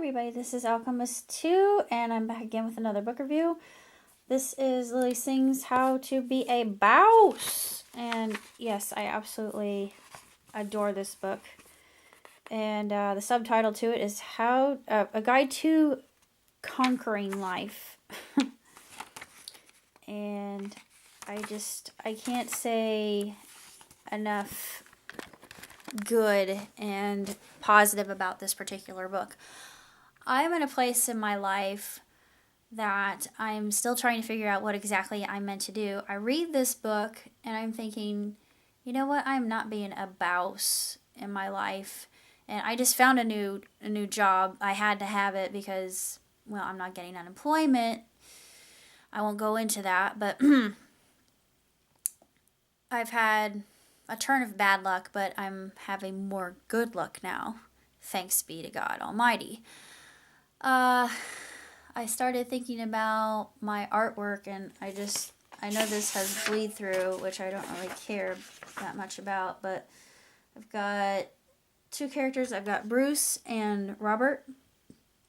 everybody, this is Alchemist 2, and I'm back again with another book review. This is Lily Singh's How to Be a Bawse. And yes, I absolutely adore this book. And the subtitle to it is A Guide to Conquering Life. And I can't say enough good and positive about this particular book. I'm in a place in my life that I'm still trying to figure out what exactly I'm meant to do. I read this book and I'm thinking, you know what, I'm not being a Bawse in my life. And I just found a new job. I had to have it because, well, I'm not getting unemployment. I won't go into that, but I've had a turn of bad luck, but I'm having more good luck now. Thanks be to God Almighty. I started thinking about my artwork, and I know this has bleed through, which I don't really care that much about, but I've got two characters. I've got Bruce and Robert,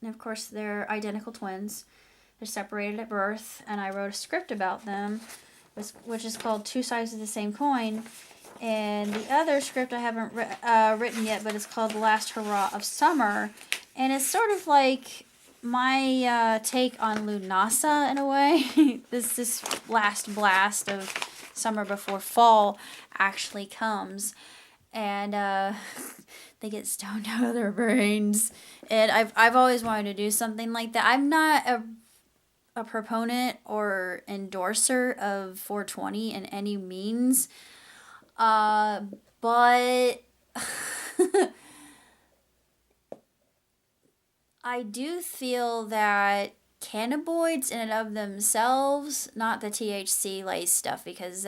and of course they're identical twins. They're separated at birth, and I wrote a script about them, which is called Two Sides of the Same Coin. And the other script I haven't written yet, but it's called The Last Hurrah of Summer. And it's sort of like my take on Lunasa in a way. this last blast of summer before fall actually comes. And they get stoned out of their brains. And I've always wanted to do something like that. I'm not a proponent or endorser of 420 in any means. But I do feel that cannabinoids in and of themselves, not the THC laced stuff, because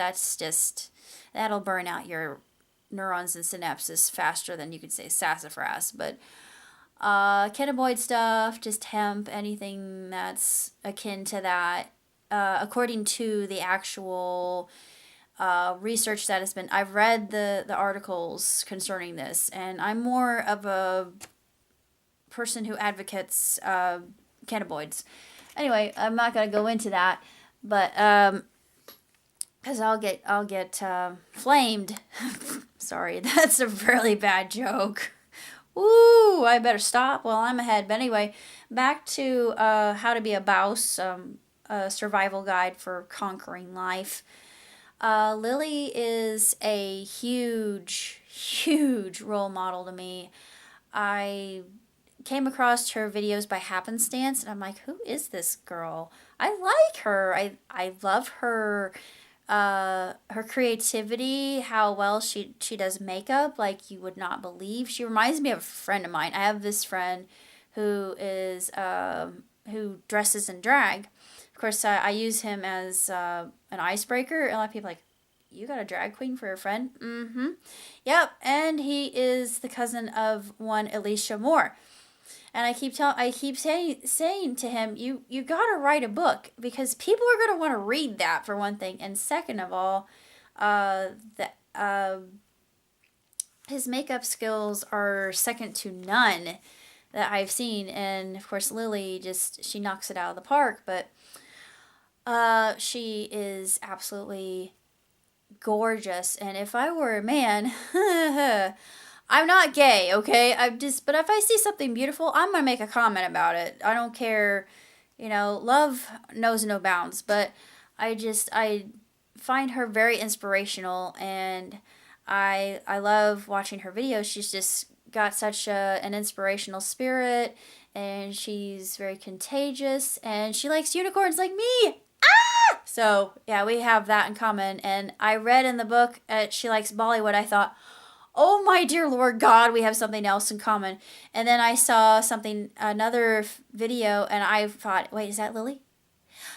that'll burn out your neurons and synapses faster than you could say sassafras, but cannabinoid stuff, just hemp, anything that's akin to that, according to the actual research that has been, I've read the articles concerning this, and I'm more of a person who advocates cannabinoids. Anyway, I'm not going to go into that, but because I'll get flamed. Sorry, that's a really bad joke. Ooh, I better stop while I'm ahead. But anyway, back to How to Be a Bawse, a survival guide for conquering life. Lily is a huge, huge role model to me. I came across her videos by happenstance, and I'm like, who is this girl? I like her. I love her creativity, how well she does makeup, like you would not believe. She reminds me of a friend of mine. I have this friend who is who dresses in drag. Of course, I use him as an icebreaker. A lot of people are like, you got a drag queen for a friend? Mm-hmm. Yep, and he is the cousin of one Alicia Moore. And I keep saying to him, you gotta write a book, because people are gonna want to read that, for one thing, and second of all, his makeup skills are second to none that I've seen, and of course Lily she knocks it out of the park. But she is absolutely gorgeous, and if I were a man, I'm not gay, okay? But if I see something beautiful, I'm gonna make a comment about it. I don't care, love knows no bounds. But I find her very inspirational, and I love watching her videos. She's just got such an inspirational spirit, and she's very contagious, and she likes unicorns like me. So, yeah, we have that in common. And I read in the book she likes Bollywood. I thought, oh my dear Lord God, we have something else in common. And then I saw another video, and I thought, wait, is that Lily?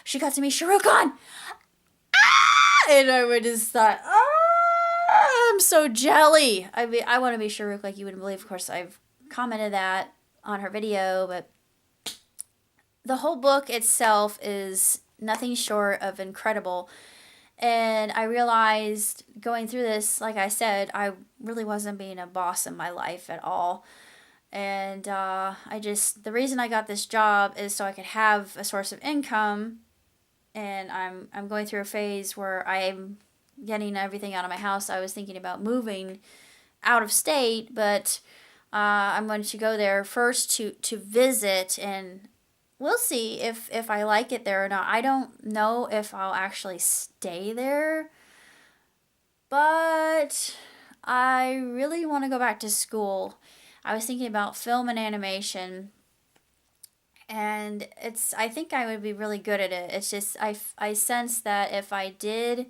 She got to meet Shah Rukh Khan. And I would just thought, I'm so jelly. I want to be Shah Rukh like you wouldn't believe. Of course, I've commented that on her video, but the whole book itself is nothing short of incredible. And I realized going through this, like I said, I really wasn't being a boss in my life at all. And the reason I got this job is so I could have a source of income. And I'm going through a phase where I'm getting everything out of my house. I was thinking about moving out of state, but I'm going to go there first to visit, and we'll see if I like it there or not. I don't know if I'll actually stay there, but I really want to go back to school. I was thinking about film and animation, and I think I would be really good at it. It's just I sense that if I did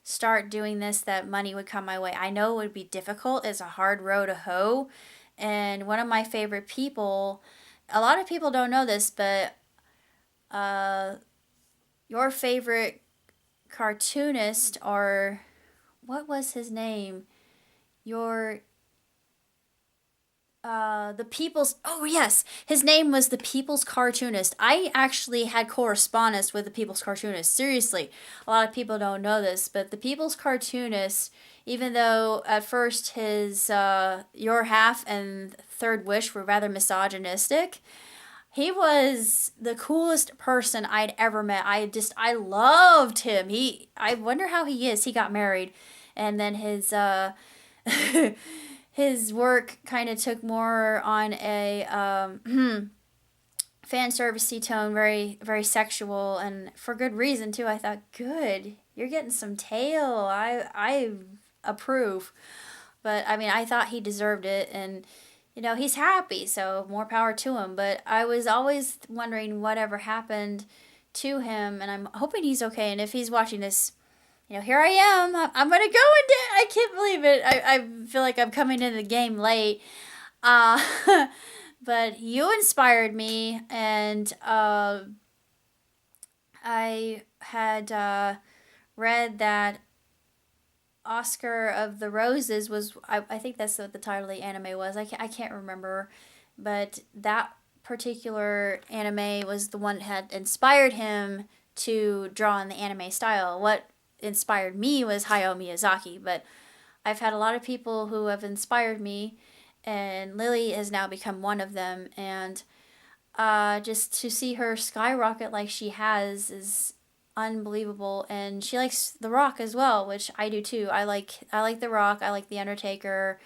start doing this, that money would come my way. I know it would be difficult. It's a hard row to hoe. And one of my favorite people, a lot of people don't know this, but your favorite cartoonist, or what was his name? Your the People's, oh yes, his name was the People's Cartoonist. I actually had correspondence with the People's Cartoonist. Seriously, a lot of people don't know this, but the People's Cartoonist, even though at first his Your Half and Third Wish were rather misogynistic, he was the coolest person I'd ever met. I loved him. I wonder how he is. He got married, and then his his work kind of took more on a fan servicey tone, very very sexual, and for good reason too. I thought, good, you're getting some tail. I approve, but I mean, I thought he deserved it, and he's happy, so more power to him. But I was always wondering whatever happened to him, and I'm hoping he's okay. And if he's watching this, here I am. I'm going to go into it. I can't believe it. I feel like I'm coming into the game late. Uh, but you inspired me, and I had read that Oscar of the Roses was, I think that's what the title of the anime was. I can't remember. But that particular anime was the one that had inspired him to draw in the anime style. What inspired me was Hayao Miyazaki, but I've had a lot of people who have inspired me, and Lily has now become one of them. And just to see her skyrocket like she has is unbelievable. And she likes The Rock as well, which I do too. I like The Rock. I like The Undertaker,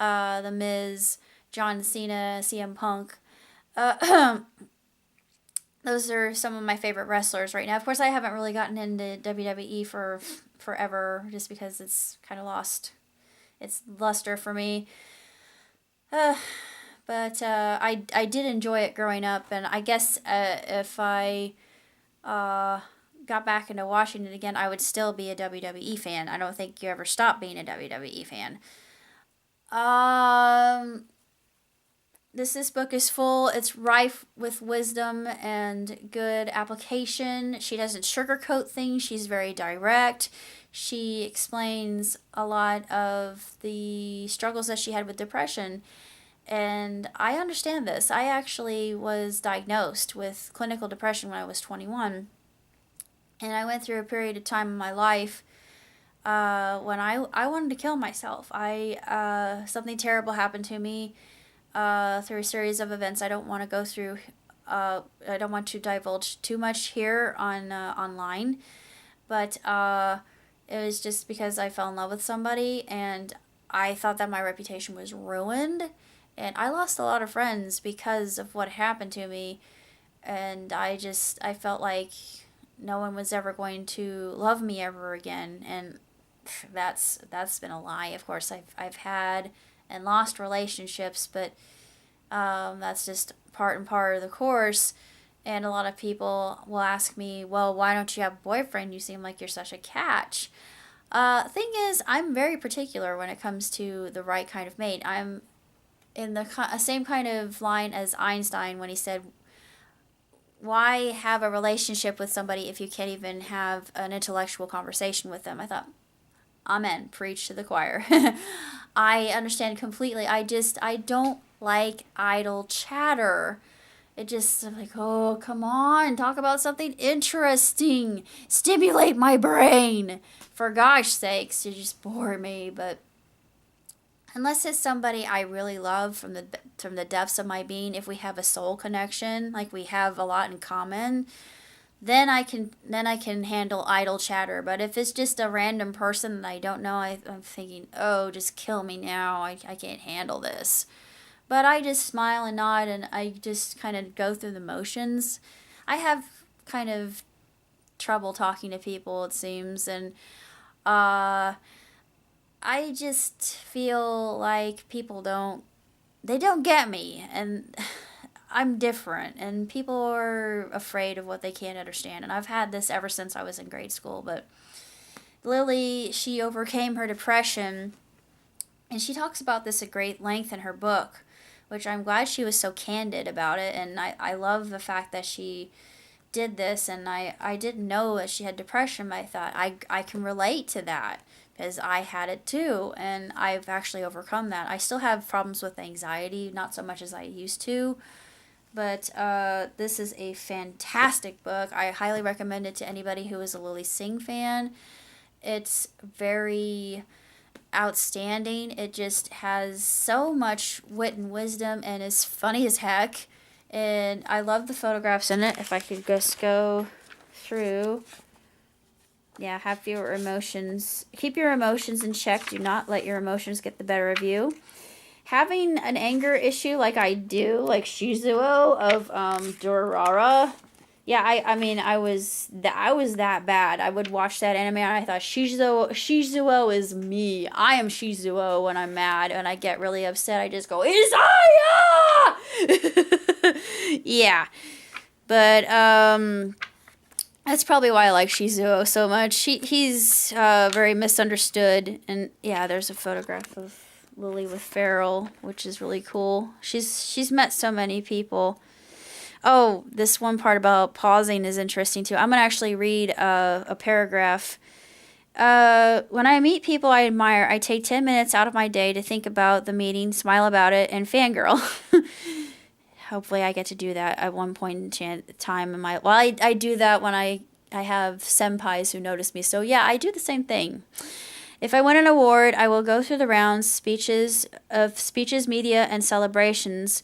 The Miz, John Cena, CM Punk. Those are some of my favorite wrestlers right now. Of course, I haven't really gotten into WWE for forever, just because it's kind of lost its luster for me. But I did enjoy it growing up, and I guess if I got back into watching it again, I would still be a WWE fan. I don't think you ever stop being a WWE fan. This book is full. It's rife with wisdom and good application. She doesn't sugarcoat things. She's very direct. She explains a lot of the struggles that she had with depression. And I understand this. I actually was diagnosed with clinical depression when I was 21. And I went through a period of time in my life when I wanted to kill myself. Something terrible happened to me. Through a series of events I don't want to go through. I don't want to divulge too much here on online, but it was just because I fell in love with somebody, and I thought that my reputation was ruined, and I lost a lot of friends because of what happened to me, and I felt like no one was ever going to love me ever again, and that's been a lie. Of course, I've had and lost relationships, but that's just part and part of the course. And a lot of people will ask me, well, why don't you have a boyfriend? You seem like you're such a catch. Thing is, I'm very particular when it comes to the right kind of mate. I'm in the same kind of line as Einstein when he said, why have a relationship with somebody if you can't even have an intellectual conversation with them? I thought, amen, preach to the choir. I understand completely. I don't like idle chatter. It just, I'm like, oh, come on, talk about something interesting. Stimulate my brain. For gosh sakes, you just bore me. But unless it's somebody I really love from the depths of my being, if we have a soul connection, like we have a lot in common, then I can handle idle chatter. But if it's just a random person that I don't know, I'm thinking, oh, just kill me now. I can't handle this. But I just smile and nod, and I just kind of go through the motions. I have kind of trouble talking to people, it seems, and uh, I just feel like they don't get me, and I'm different, and people are afraid of what they can't understand. And I've had this ever since I was in grade school. But Lily, she overcame her depression, and she talks about this at great length in her book, which I'm glad she was so candid about it. And I love the fact that she did this. And I didn't know that she had depression, but I thought I can relate to that because I had it too. And I've actually overcome that. I still have problems with anxiety, not so much as I used to. But this is a fantastic book. I highly recommend it to anybody who is a Lily Singh fan. It's very outstanding. It just has so much wit and wisdom and is funny as heck. And I love the photographs in it. If I could just go through. Yeah, have your emotions. Keep your emotions in check. Do not let your emotions get the better of you. Having an anger issue like I do, like Shizuo of Durarara. Yeah, I mean I was that bad. I would watch that anime and I thought Shizuo is me. I am Shizuo when I'm mad and I get really upset. I just go Isaiah. Yeah, but that's probably why I like Shizuo so much. He's very misunderstood, and yeah, there's a photograph of Lily with Farrell, which is really cool. She's met so many people. Oh, this one part about pausing is interesting too. I'm gonna actually read a paragraph. When I meet people I admire, I take 10 minutes out of my day to think about the meeting, smile about it, and fangirl. Hopefully I get to do that at one point in time in my... Well, I do that when I have senpais who notice me. So yeah, I do the same thing. If I win an award, I will go through the rounds, speeches, media, and celebrations.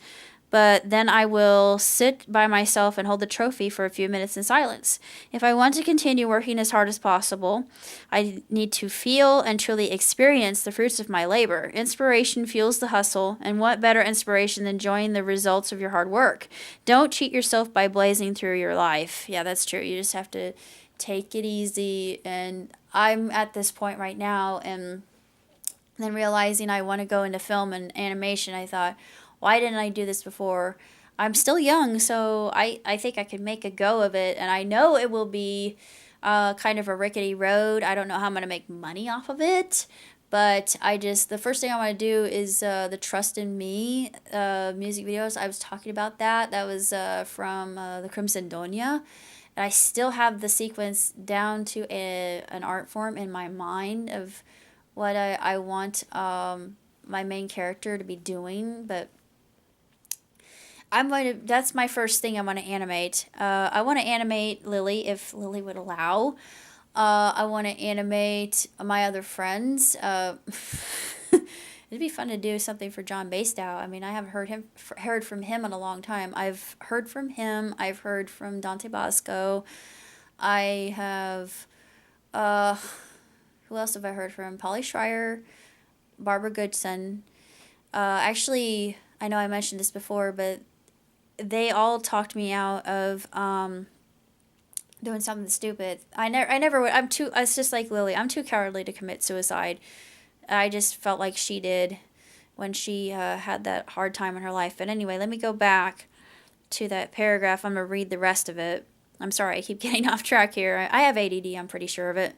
But then I will sit by myself and hold the trophy for a few minutes in silence. If I want to continue working as hard as possible, I need to feel and truly experience the fruits of my labor. Inspiration fuels the hustle, and what better inspiration than enjoying the results of your hard work? Don't cheat yourself by blazing through your life. Yeah, that's true. You just have to take it easy, and I'm at this point right now, and then realizing I want to go into film and animation, I thought, why didn't I do this before? I'm still young, so I think I could make a go of it, and I know it will be kind of a rickety road. I don't know how I'm going to make money off of it, but the first thing I want to do is the Trust in Me music videos. I was talking about that. That was from the Crimson Donia. And I still have the sequence down to an art form in my mind of what I want my main character to be doing, but that's my first thing I want to animate. I want to animate Lily if Lily would allow. I want to animate my other friends. It'd be fun to do something for John Bastow. I mean, I haven't heard from him in a long time. I've heard from him. I've heard from Dante Bosco. I have, who else have I heard from? Polly Schreier, Barbara Goodson. Actually, I know I mentioned this before, but they all talked me out of doing something stupid. I never would. It's just like Lily. I'm too cowardly to commit suicide. I just felt like she did when she had that hard time in her life. But anyway, let me go back to that paragraph. I'm going to read the rest of it. I'm sorry, I keep getting off track here. I have ADD, I'm pretty sure of it.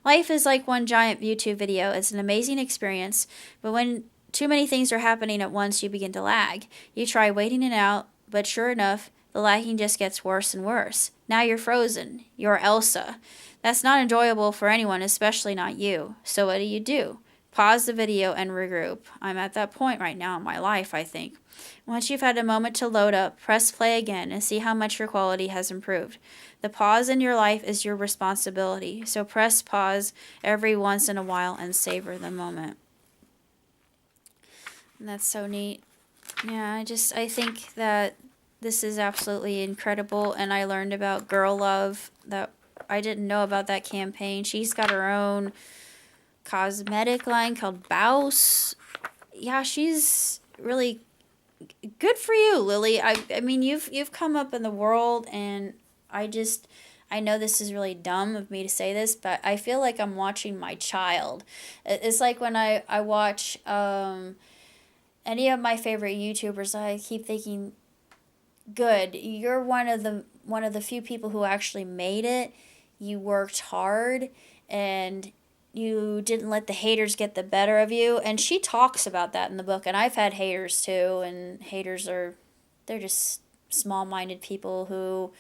Life is like one giant YouTube video. It's an amazing experience, but when too many things are happening at once, you begin to lag. You try waiting it out, but sure enough, the lagging just gets worse and worse. Now you're frozen. You're Elsa. That's not enjoyable for anyone, especially not you. So what do? Pause the video and regroup. I'm at that point right now in my life, I think. Once you've had a moment to load up, press play again and see how much your quality has improved. The pause in your life is your responsibility, so press pause every once in a while and savor the moment. And that's so neat. Yeah, I think that this is absolutely incredible, and I learned about Girl Love that I didn't know about that campaign. She's got her own cosmetic line called Bawse. Yeah, she's really good for you, Lily. I mean, you've come up in the world, and I just I know this is really dumb of me to say this, but I feel like I'm watching my child. It's like when I watch any of my favorite YouTubers, I keep thinking, good, you're one of the few people who actually made it. You worked hard, and you didn't let the haters get the better of you. And she talks about that in the book. And I've had haters too, and haters are they're just small-minded people who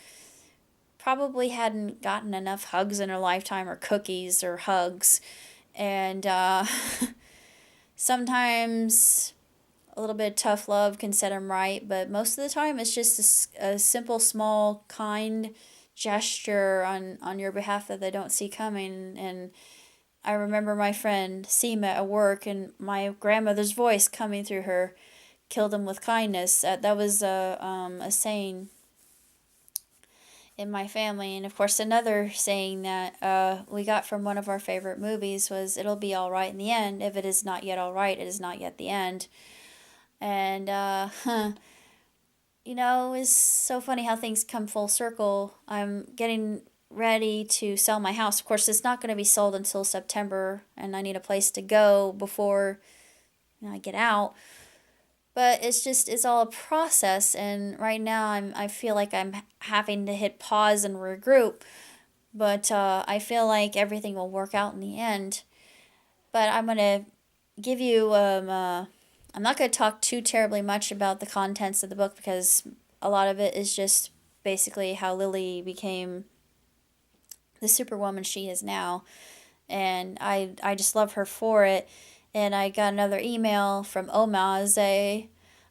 probably hadn't gotten enough hugs in her lifetime, or cookies or hugs. And sometimes a little bit of tough love can set them right, but most of the time it's just a simple, small, kind gesture on your behalf that they don't see coming. And I remember my friend Seema at work, and my grandmother's voice coming through her killed him with kindness. That was a saying in my family. And of course, another saying that we got from one of our favorite movies was, "It'll be all right in the end. If it is not yet all right, it is not yet the end." And, it's so funny how things come full circle. I'm getting ready to sell my house. Of course, it's not going to be sold until September, and I need a place to go before I get out. But it's all a process, and right now I feel like I'm having to hit pause and regroup. But I feel like everything will work out in the end. But I'm gonna give you I'm not going to talk too terribly much about the contents of the book, because a lot of it is just basically how Lily became the superwoman she is now. And I just love her for it. And I got another email from Omaze,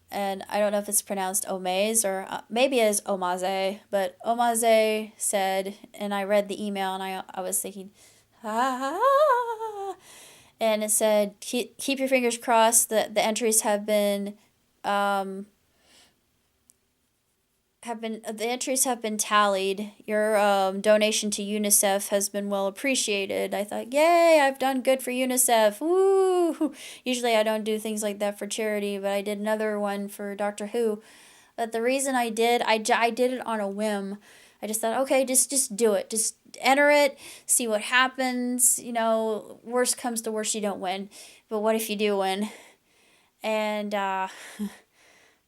and I don't know if it's pronounced Omaze or maybe it is Omaze, but Omaze said, and I read the email, and I was thinking, ah, and it said, keep your fingers crossed that the entries the entries have been tallied. Your donation to UNICEF has been well appreciated. I thought, yay, I've done good for UNICEF. Woo! Usually I don't do things like that for charity, but I did another one for Doctor Who. But the reason I did it on a whim. I just thought, okay, just do it. Just enter it, see what happens. Worst comes to worst, you don't win. But what if you do win? And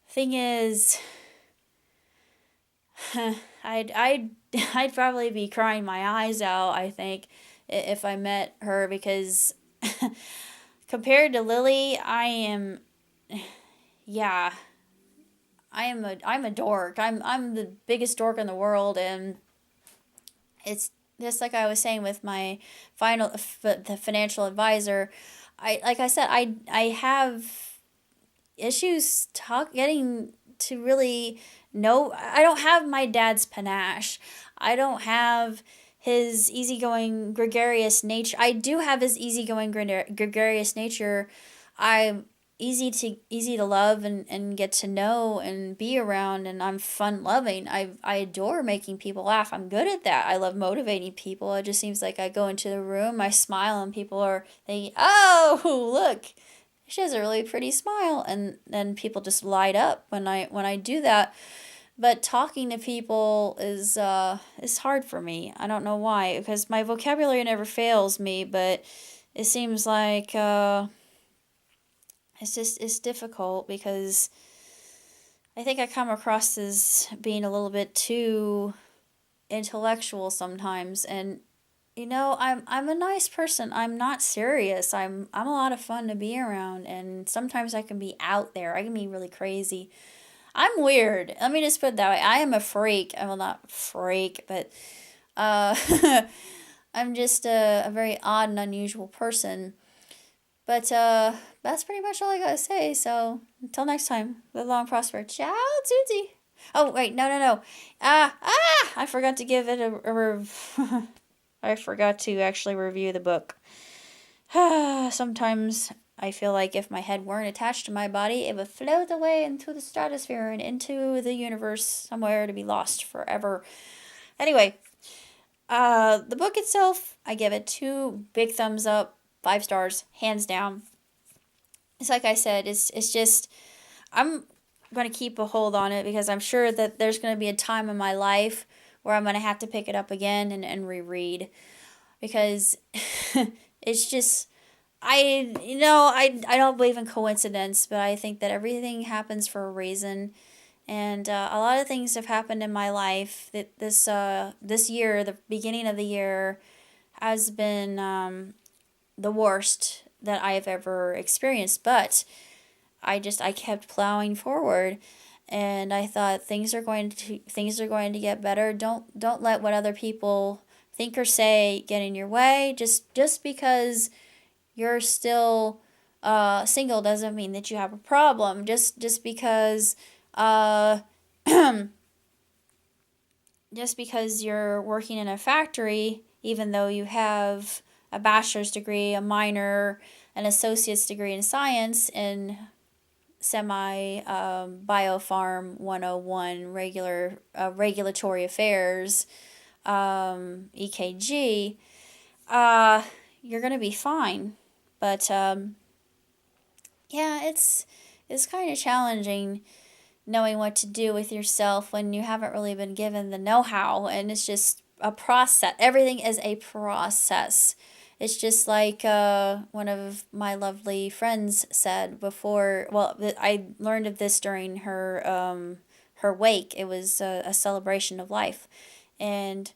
thing is, I'd probably be crying my eyes out, I think, if I met her, because compared to Lily, yeah, I'm a dork. I'm the biggest dork in the world, and it's just like I was saying with my the financial advisor. Like I said, I have issues getting to really know. I don't have my dad's panache. I don't have his easygoing, gregarious nature. I do have his easygoing, gregarious nature. I'm easy to love and get to know and be around, and I'm fun loving. I adore making people laugh. I'm good at that. I love motivating people. It just seems like I go into the room, I smile, and people are thinking, "Oh, look, she has a really pretty smile," and then people just light up when I do that. But talking to people is hard for me. I don't know why, because my vocabulary never fails me, but it seems like it's difficult, because I think I come across as being a little bit too intellectual sometimes. And I'm a nice person. I'm not serious. I'm a lot of fun to be around, and sometimes I can be out there. I can be really crazy. I'm weird. Let me just put it that way. I am a freak. Well, not freak, but uh, I'm just a very odd and unusual person. But that's pretty much all I gotta say. So until next time, live long, prosper. Ciao, Tootsie. Oh wait, no. I forgot to give it I forgot to actually review the book. Sometimes I feel like if my head weren't attached to my body, it would float away into the stratosphere and into the universe somewhere to be lost forever. Anyway, the book itself, I give it 2 big thumbs up, 5 stars, hands down. It's like I said, it's just, I'm going to keep a hold on it because I'm sure that there's going to be a time in my life where I'm going to have to pick it up again and reread because it's just, I don't believe in coincidence, but I think that everything happens for a reason. And a lot of things have happened in my life that this year, the beginning of the year, has been the worst that I have ever experienced. But I kept plowing forward, and I thought things are going to get better. Don't let what other people think or say get in your way. Just because you're still single doesn't mean that you have a problem. Just because uh, just because you're working in a factory, even though you have a bachelor's degree, a minor, an associate's degree in science, in Biopharm 101 regulatory affairs, EKG, you're gonna be fine. But yeah, it's kind of challenging knowing what to do with yourself when you haven't really been given the know-how, and it's just a process. Everything is a process. It's just like one of my lovely friends said before. Well, I learned of this during her wake. It was a celebration of life, and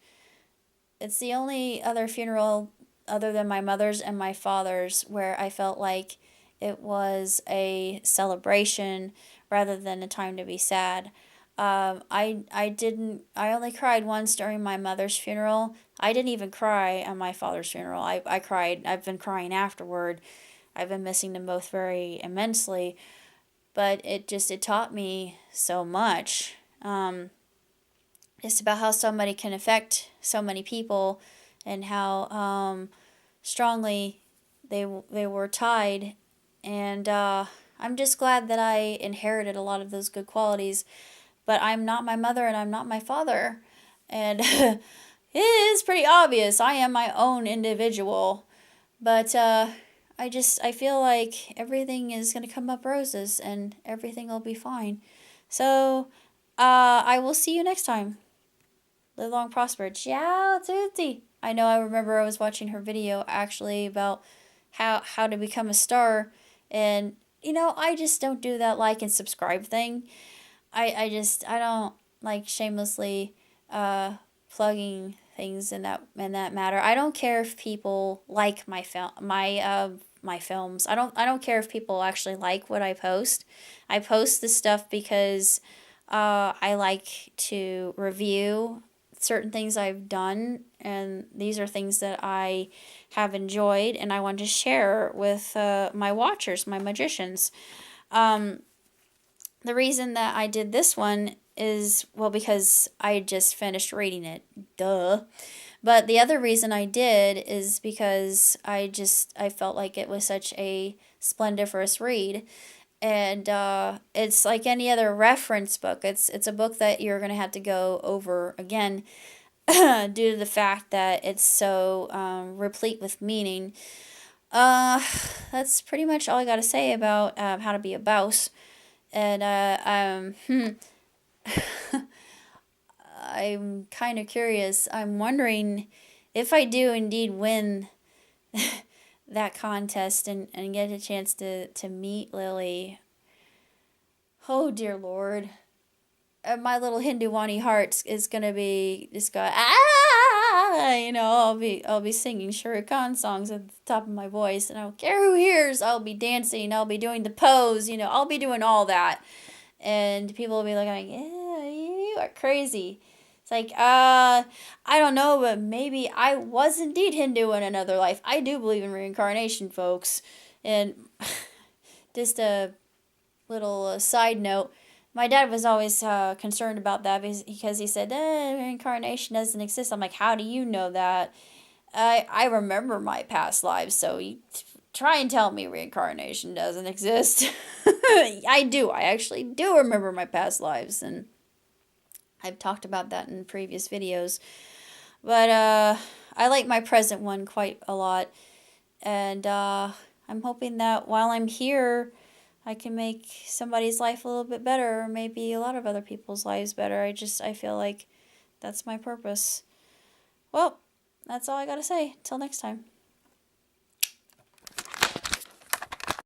it's the only other funeral other than my mother's and my father's where I felt like it was a celebration rather than a time to be sad. I only cried once during my mother's funeral. I didn't even cry on my father's funeral. I cried. I've been crying afterward. I've been missing them both very immensely. But it taught me so much. It's about how somebody can affect so many people and how strongly they were tied. And I'm just glad that I inherited a lot of those good qualities. But I'm not my mother and I'm not my father. And it is pretty obvious. I am my own individual. But I feel like everything is going to come up roses and everything will be fine. So I will see you next time. Live long, prosper. Ciao, tutti. I remember I was watching her video actually about how to become a star. And, I just don't do that like and subscribe thing. I don't like shamelessly plugging things in that matter. I don't care if people like my films. I don't care if people actually like what I post. I post this stuff because I like to review certain things I've done, and these are things that I have enjoyed and I want to share with my watchers, my magicians. The reason that I did this one is, well, because I just finished reading it. Duh. But the other reason I did is because I felt like it was such a splendiferous read. And it's like any other reference book. It's a book that you're going to have to go over again due to the fact that it's so replete with meaning. That's pretty much all I got to say about how to be a Bawse. And I'm kind of curious. I'm wondering if I do indeed win that contest and get a chance to meet Lily. Oh, dear Lord. My little Hinduwani heart is going to be just going, I'll be singing Shah Khan songs at the top of my voice, and I don't care who hears. I'll be dancing, I'll be doing the pose, I'll be doing all that. And people will be like, yeah, you are crazy. It's like, I don't know, but maybe I was indeed Hindu in another life. I do believe in reincarnation, folks. And just a little side note, my dad was always concerned about that because he said, reincarnation doesn't exist. I'm like, how do you know that? I remember my past lives, so try and tell me reincarnation doesn't exist. I do. I actually do remember my past lives, and I've talked about that in previous videos. But I like my present one quite a lot, and I'm hoping that while I'm here, I can make somebody's life a little bit better, or maybe a lot of other people's lives better. I feel like that's my purpose. Well, that's all I gotta say. Till next time.